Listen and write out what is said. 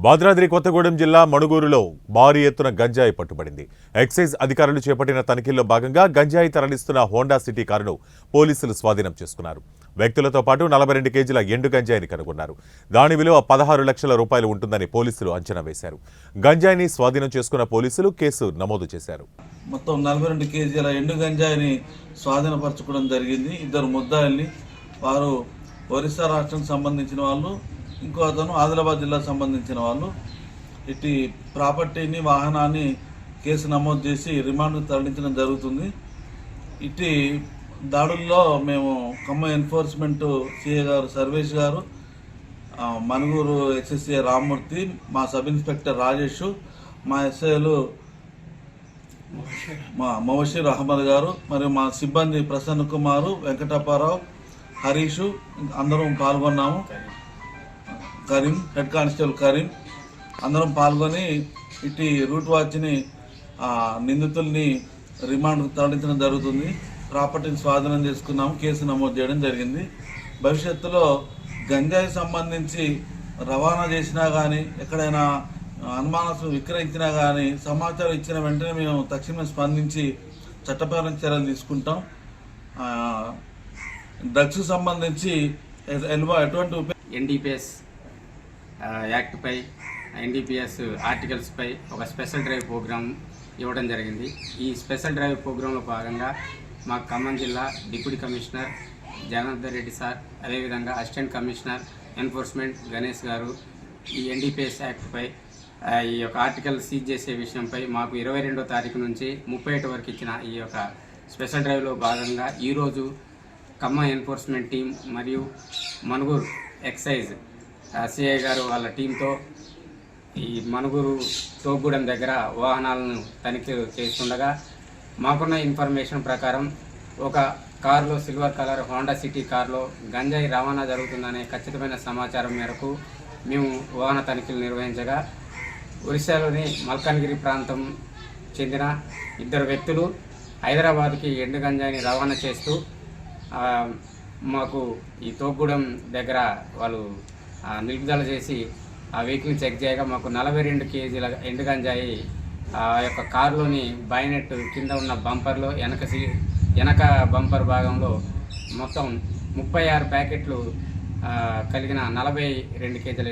భద్రాద్రి కొత్తగూడెం జిల్లా మణుగూరులో భారీ ఎత్తున గంజాయి పట్టుబడింది. ఎక్సైజ్ అధికారులు చేపట్టిన తనిఖీల్లో భాగంగా గంజాయి తరలిస్తున్న హోండా సిటీ కారును పోలీసులు స్వాధీనం చేసుకున్నారు. వ్యక్తులతో పాటు 42 కేజీల ఎండు గంజాయిని కనుగొన్నారు. దాని విలువ 16 లక్షల రూపాయలు ఉంటుందని పోలీసులు అంచనా వేశారు. గంజాయిని స్వాధీనం చేసుకున్న పోలీసులు కేసు నమోదు చేశారు. మొత్తం 42 కేజీల ఎండు గంజాయిని స్వాధీనపరచుకోవడం జరిగింది. ఇద్దరు ముద్దాయిల్ని, వారు ఒరిస్సా రాష్ట్రానికి సంబంధించిన వాళ్ళు, ఇంకో అతను ఆదిలాబాద్ జిల్లాకు సంబంధించిన వాళ్ళు. ఇటు ప్రాపర్టీని, వాహనాన్ని కేసు నమోదు చేసి రిమాండ్కు తరలించడం జరుగుతుంది. ఇటు దాడుల్లో మేము ఖమ్మం ఎన్ఫోర్స్మెంట్ సిఐ గారు సర్వేష్ గారు, మణుగూరు ఎక్స్ఎస్ఏ రామ్మూర్తి, మా సబ్ ఇన్స్పెక్టర్ రాజేష్, మా ఎస్ఐలు మా మోషీర్ అహ్మద్ గారు, మరియు మా సిబ్బంది ప్రసన్న కుమారు, వెంకటప్పారావు, హరీషు అందరం పాల్గొన్నాము. కరీం, హెడ్ కానిస్టేబుల్ కరీం అందరం పాల్గొని ఇటు రూట్ వాచ్ని నిందితుల్ని రిమాండ్కు తరలించడం జరుగుతుంది. ప్రాపర్టీని స్వాధీనం చేసుకున్నాము, కేసు నమోదు చేయడం జరిగింది. భవిష్యత్తులో గంజాయి సంబంధించి రవాణా చేసినా కానీ, ఎక్కడైనా అనుమానాలు విక్రయించినా కానీ సమాచారం ఇచ్చిన వెంటనే మేము తక్షణమే స్పందించి చట్టపరమైన చర్యలు తీసుకుంటాం. డ్రగ్స్ సంబంధించి ఎటువంటి ఎన్డీపీఎస్ యాక్ట్పై, ఎన్డీపీఎస్ ఆర్టికల్స్పై ఒక స్పెషల్ డ్రైవ్ ప్రోగ్రాం ఇవ్వడం జరిగింది. ఈ స్పెషల్ డ్రైవ్ ప్రోగ్రాంలో భాగంగా మా ఖమ్మం జిల్లా deputy commissioner Janardhan Reddy sir, అదేవిధంగా అసిస్టెంట్ కమిషనర్ ఎన్ఫోర్స్మెంట్ గణేష్ గారు ఈ ఎన్డీపీఎస్ యాక్ట్పై ఈ యొక్క ఆర్టికల్ సీజ్ చేసే విషయంపై మాకు 22వ తారీఖు నుంచి 31 వరకు ఇచ్చిన ఈ యొక్క స్పెషల్ డ్రైవ్లో భాగంగా ఈరోజు ఖమ్మం ఎన్ఫోర్స్మెంట్ టీం మరియు మణుగూరు ఎక్సైజ్ సిఐ గారు వాళ్ళ టీంతో ఈ మణుగూరు తోగూడెం దగ్గర వాహనాలను తనిఖీ చేస్తుండగా మాకున్న ఇన్ఫర్మేషన్ ప్రకారం ఒక కారులో, సిల్వర్ కలర్ హోండా సిటీ కారులో గంజాయి రవాణా జరుగుతుందనే ఖచ్చితమైన సమాచారం మేరకు మేము వాహన తనిఖీలు నిర్వహించగా ఒరిస్సాలోని మల్కాన్గిరి ప్రాంతం చెందిన ఇద్దరు వ్యక్తులు హైదరాబాద్కి ఎండు గంజాయిని రవాణా చేస్తూ మాకు ఈ తోగూడెం దగ్గర వాళ్ళు నిలుపుదల చేసి ఆ వెహికల్ని చెక్ చేయగా మాకు 42 కేజీల ఎండు గంజాయి ఆ యొక్క కారులోని బైనెట్ కింద ఉన్న బంపర్లో, వెనక బంపర్ భాగంలో మొత్తం 36 ప్యాకెట్లు కలిగిన 42 కేజీల